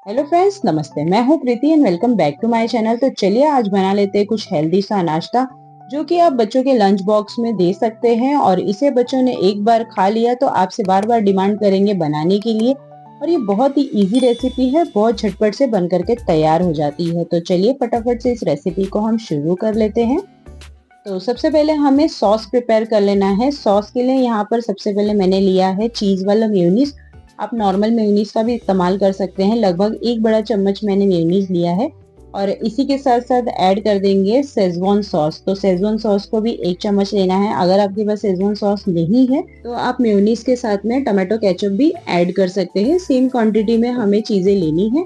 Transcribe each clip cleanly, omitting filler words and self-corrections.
Hello friends, नमस्ते। मैं हूँ Preeti and welcome back to my channel. तो चलिए आज बना लेते हैं कुछ हेल्दी सा नाश्ता जो कि आप बच्चों के लंच बॉक्स में दे सकते हैं और इसे बच्चों ने एक बार खा लिया तो आपसे बार बार डिमांड करेंगे बनाने के लिए। और ये बहुत ही इजी रेसिपी है, बहुत झटपट से बन करके तैयार हो जाती है। तो चलिए फटाफट से इस रेसिपी को हम शुरू कर लेते हैं। तो सबसे पहले हमें सॉस प्रिपेयर कर लेना है। सॉस के लिए यहाँ पर सबसे पहले मैंने लिया है चीज वाला मेयोनीज। आप नॉर्मल मेयोनीज का भी इस्तेमाल कर सकते हैं। लगभग 1 बड़ा चम्मच मैंने मेयोनीज लिया है और इसी के साथ साथ ऐड कर देंगे शेजवान सॉस। तो शेजवान सॉस को भी 1 चम्मच लेना है। अगर आपके पास शेजवान सॉस नहीं है तो आप मेयोनीज के साथ में टमाटो केचप भी ऐड कर सकते हैं। सेम क्वांटिटी में हमें चीजें लेनी है।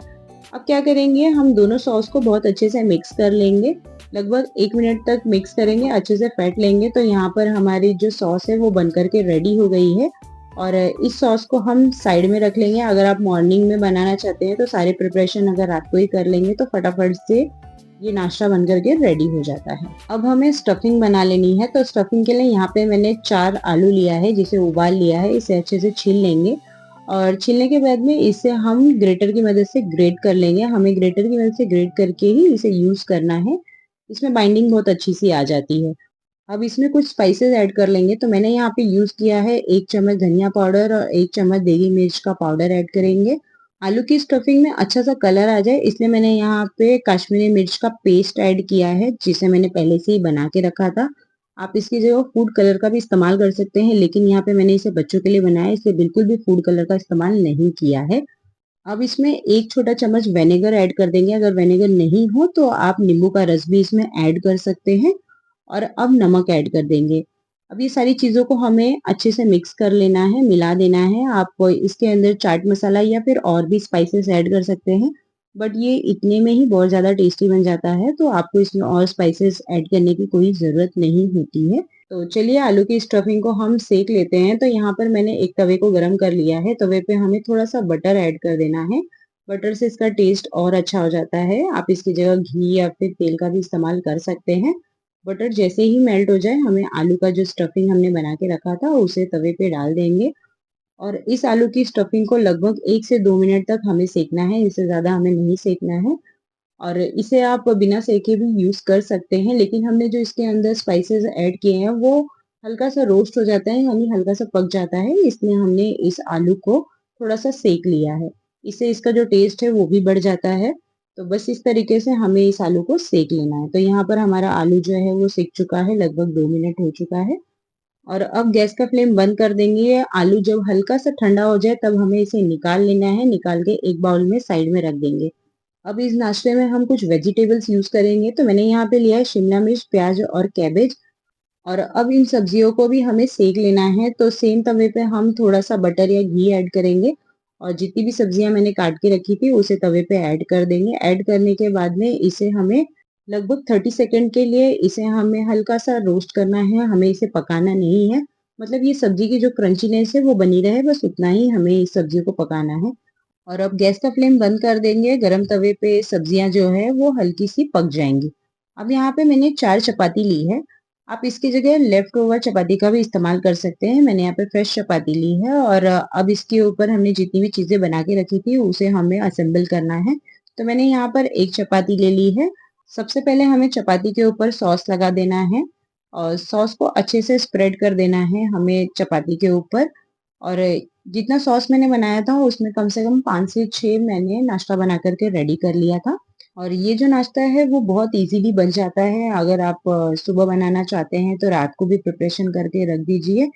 अब क्या करेंगे, हम दोनों सॉस को बहुत अच्छे से मिक्स कर लेंगे। लगभग 1 मिनट तक मिक्स करेंगे, अच्छे से फेंट लेंगे। तो यहाँ पर हमारी जो सॉस है वो बन करके रेडी हो गई है और इस सॉस को हम साइड में रख लेंगे। अगर आप मॉर्निंग में बनाना चाहते हैं तो सारे प्रिपरेशन अगर रात को ही कर लेंगे तो फटाफट से ये नाश्ता बन करके रेडी हो जाता है। अब हमें स्टफिंग बना लेनी है। तो स्टफिंग के लिए यहाँ पे मैंने 4 आलू लिया है जिसे उबाल लिया है। इसे अच्छे से छील लेंगे और छीलने के बाद में इसे हम ग्रेटर की मदद से ग्रेट कर लेंगे। हमें ग्रेटर की मदद से ग्रेट करके ही इसे यूज करना है। इसमें बाइंडिंग बहुत अच्छी सी आ जाती है। अब इसमें कुछ स्पाइसेस ऐड कर लेंगे। तो मैंने यहाँ पे यूज किया है 1 चम्मच धनिया पाउडर और 1 चम्मच देगी मिर्च का पाउडर ऐड करेंगे। आलू की स्टफिंग में अच्छा सा कलर आ जाए इसलिए मैंने यहाँ पे कश्मीरी मिर्च का पेस्ट ऐड किया है जिसे मैंने पहले से ही बना के रखा था। आप इसकी जगह फूड कलर का भी इस्तेमाल कर सकते हैं, लेकिन यहाँ पे मैंने इसे बच्चों के लिए बनाया इसलिए बिल्कुल भी फूड कलर का इस्तेमाल नहीं किया है। अब इसमें 1 छोटा चम्मच विनेगर ऐड कर देंगे। अगर विनेगर नहीं हो तो आप नींबू का रस भी इसमें ऐड कर सकते हैं। और अब नमक ऐड कर देंगे। अब ये सारी चीज़ों को हमें अच्छे से मिक्स कर लेना है, मिला देना है। आप इसके अंदर चाट मसाला या फिर और भी स्पाइसेस ऐड कर सकते हैं, बट ये इतने में ही बहुत ज़्यादा टेस्टी बन जाता है, तो आपको इसमें और स्पाइसेस ऐड करने की कोई ज़रूरत नहीं होती है। तो चलिए आलू की स्टफिंग को हम सेक लेते हैं। तो यहाँ पर मैंने एक तवे को गरम कर लिया है। तवे पे हमें थोड़ा-सा बटर ऐड कर देना है। बटर से इसका टेस्ट और अच्छा हो जाता है। आप इसकी जगह घी या फिर तेल का भी इस्तेमाल कर सकते हैं। बटर जैसे ही मेल्ट हो जाए हमें आलू का जो स्टफिंग हमने बना के रखा था उसे तवे पे डाल देंगे और इस आलू की स्टफिंग को लगभग 1 से 2 मिनट तक हमें सेकना है। इससे ज़्यादा हमें नहीं सेकना है और इसे आप बिना सेके भी यूज़ कर सकते हैं, लेकिन हमने जो इसके अंदर स्पाइसेस ऐड किए हैं वो हल्का सा रोस्ट हो जाता है, यानी हल्का सा पक जाता है, इसलिए हमने इस आलू को थोड़ा-सा सेक लिया है। इससे इसका जो टेस्ट है वो भी बढ़ जाता है। तो बस इस तरीके से हमें इस आलू को सेक लेना है। तो यहाँ पर हमारा आलू जो है वो सिक चुका है, लगभग 2 मिनट हो चुका है और अब गैस का फ्लेम बंद कर देंगे। आलू जब हल्का सा ठंडा हो जाए तब हमें इसे निकाल लेना है। निकाल के एक बाउल में साइड में रख देंगे। अब इस नाश्ते में हम कुछ वेजिटेबल्स यूज करेंगे। तो मैंने यहाँ पे लिया है शिमला मिर्च, प्याज और कैबेज और अब इन सब्जियों को भी हमें सेक लेना है। तो सेम तवे पे हम थोड़ा सा बटर या घी ऐड करेंगे और जितनी भी सब्जियां मैंने काट के रखी थी उसे तवे पे ऐड कर देंगे। ऐड करने के बाद में इसे हमें लगभग 30 सेकेंड के लिए इसे हमें हल्का सा रोस्ट करना है। हमें इसे पकाना नहीं है, मतलब ये सब्जी की जो क्रंचीनेस है वो बनी रहे, बस उतना ही हमें इस सब्जी को पकाना है। और अब गैस का फ्लेम बंद कर देंगे। गरम तवे पे सब्जियां जो है वो हल्की सी पक जाएंगी। अब यहाँ पे मैंने 4 चपाती ली है। आप इसकी जगह लेफ्ट ओवर चपाती का भी इस्तेमाल कर सकते हैं। मैंने यहाँ पे फ्रेश चपाती ली है और अब इसके ऊपर हमने जितनी भी चीजें बना के रखी थी उसे हमें असेंबल करना है। तो मैंने यहाँ पर एक चपाती ले ली है। सबसे पहले हमें चपाती के ऊपर सॉस लगा देना है और सॉस को अच्छे से स्प्रेड कर देना है हमें चपाती के ऊपर। और जितना सॉस मैंने बनाया था उसमें कम से कम 5 से 6 मैंने नाश्ता बना करके रेडी कर लिया था। और ये जो नाश्ता है वो बहुत इजीली बन जाता है। अगर आप सुबह बनाना चाहते हैं तो रात को भी प्रिपरेशन करके रख दीजिए,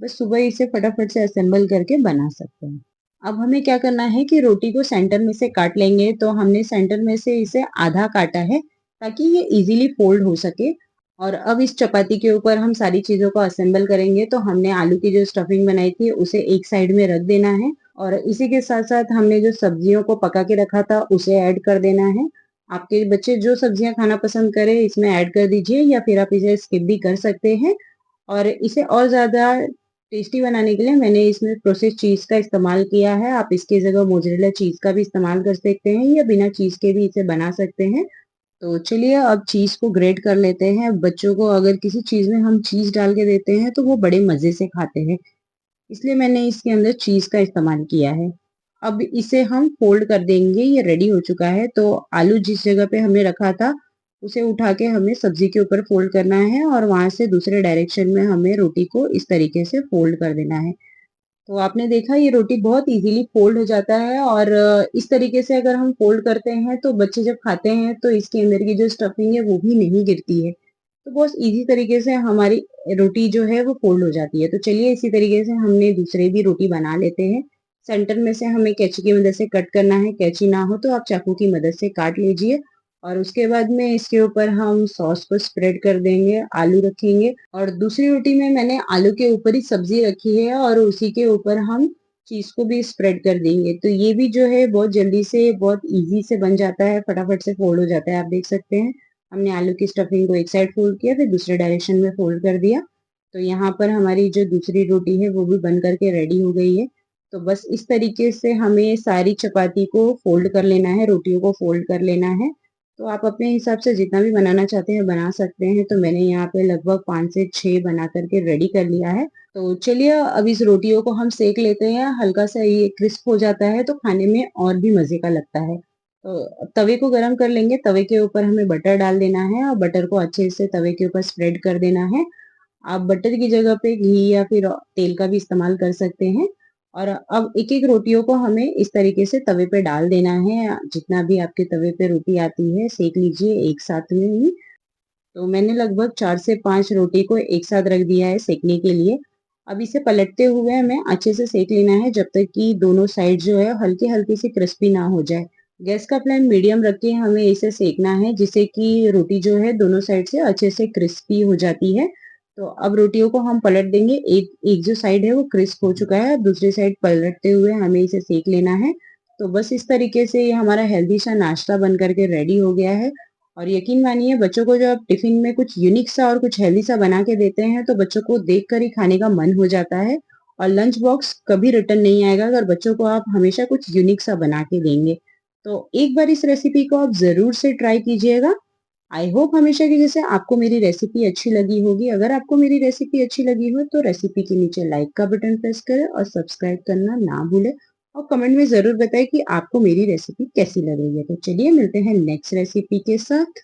बस सुबह इसे फटाफट से असेंबल करके बना सकते हैं। अब हमें क्या करना है कि रोटी को सेंटर में से काट लेंगे। तो हमने सेंटर में से इसे आधा काटा है ताकि ये इजीली फोल्ड हो सके। और अब इस चपाती के ऊपर हम सारी चीजों को असेंबल करेंगे। तो हमने आलू की जो स्टफिंग बनाई थी उसे एक साइड में रख देना है और इसी के साथ साथ हमने जो सब्जियों को पका के रखा था उसे ऐड कर देना है। आपके बच्चे जो सब्जियां खाना पसंद करें इसमें ऐड कर दीजिए या फिर आप इसे स्किप भी कर सकते हैं। और इसे और ज्यादा टेस्टी बनाने के लिए मैंने इसमें प्रोसेस चीज का इस्तेमाल किया है। आप इसकी जगह मोज़रेला चीज का भी इस्तेमाल कर सकते हैं या बिना चीज के भी इसे बना सकते हैं। तो चलिए अब चीज को ग्रेट कर लेते हैं। बच्चों को अगर किसी चीज में हम चीज डाल के देते हैं तो वो बड़े मजे से खाते हैं, इसलिए मैंने इसके अंदर चीज का इस्तेमाल किया है। अब इसे हम फोल्ड कर देंगे, ये रेडी हो चुका है। तो आलू जिस जगह पे हमने रखा था उसे उठा के हमें सब्जी के ऊपर फोल्ड करना है और वहां से दूसरे डायरेक्शन में हमें रोटी को इस तरीके से फोल्ड कर देना है। तो आपने देखा ये रोटी बहुत इजीली फोल्ड हो जाता है और इस तरीके से अगर हम फोल्ड करते हैं तो बच्चे जब खाते हैं तो इसके अंदर की जो स्टफिंग है वो भी नहीं गिरती है। तो बहुत इजी तरीके से हमारी रोटी जो है वो फोल्ड हो जाती है। तो चलिए इसी तरीके से हमने दूसरे भी रोटी बना लेते हैं। सेंटर में से हमें कैंची की मदद से कट करना है, कैंची ना हो तो आप चाकू की मदद से काट लीजिए। और उसके बाद में इसके ऊपर हम सॉस को स्प्रेड कर देंगे, आलू रखेंगे और दूसरी रोटी में मैंने आलू के ऊपर ही सब्जी रखी है और उसी के ऊपर हम चीज को भी स्प्रेड कर देंगे। तो ये भी जो है बहुत जल्दी से बहुत इजी से बन जाता है, फटाफट से फोल्ड हो जाता है। आप देख सकते हैं हमने आलू की स्टफिंग को एक साइड फोल्ड किया, फिर दूसरे डायरेक्शन में फोल्ड कर दिया। तो यहाँ पर हमारी जो दूसरी रोटी है वो भी बन करके रेडी हो गई है। तो बस इस तरीके से हमें सारी चपाती को फोल्ड कर लेना है, रोटियों को फोल्ड कर लेना है। तो आप अपने हिसाब से जितना भी बनाना चाहते हैं बना सकते हैं। तो मैंने यहाँ पे लगभग 5 से 6 बना करके रेडी कर लिया है। तो चलिए अब इस रोटियों को हम सेक लेते हैं, हल्का सा ये क्रिस्प हो जाता है तो खाने में और भी मजे का लगता है। तो तवे को गरम कर लेंगे, तवे के ऊपर हमें बटर डाल देना है और बटर को अच्छे से तवे के ऊपर स्प्रेड कर देना है। आप बटर की जगह पे घी या फिर तेल का भी इस्तेमाल कर सकते हैं। और अब एक एक रोटियों को हमें इस तरीके से तवे पे डाल देना है। जितना भी आपके तवे पे रोटी आती है सेक लीजिए एक साथ में ही। तो मैंने लगभग 4 से 5 रोटी को एक साथ रख दिया है सेकने के लिए। अब इसे पलटते हुए हमें अच्छे से सेक लेना है जब तक कि दोनों साइड जो है हल्की हल्की सी क्रिस्पी ना हो जाए। गैस का फ्लेम मीडियम रख के हमें इसे सेकना है जिससे कि रोटी जो है दोनों साइड से अच्छे से क्रिस्पी हो जाती है। तो अब रोटियों को हम पलट देंगे। एक एक जो साइड है वो क्रिस्प हो चुका है, दूसरी साइड पलटते हुए हमें इसे सेक लेना है। तो बस इस तरीके से ये हमारा हेल्दी सा नाश्ता बन करके रेडी हो गया है। और यकीन मानिए बच्चों को जब आप टिफिन में कुछ यूनिक सा और कुछ हेल्दी सा बना के देते हैं तो बच्चों को देखकर ही खाने का मन हो जाता है। और लंच बॉक्स कभी रिटर्न नहीं आएगा अगर बच्चों को आप हमेशा कुछ यूनिक सा बना के देंगे। तो एक बार इस रेसिपी को आप जरूर से ट्राई कीजिएगा। आई होप हमेशा की जैसे आपको मेरी रेसिपी अच्छी लगी होगी। अगर आपको मेरी रेसिपी अच्छी लगी हो तो रेसिपी के नीचे लाइक का बटन प्रेस करें और सब्सक्राइब करना ना भूलें। और कमेंट में जरूर बताएं कि आपको मेरी रेसिपी कैसी लग रही है। तो चलिए मिलते हैं नेक्स्ट रेसिपी के साथ।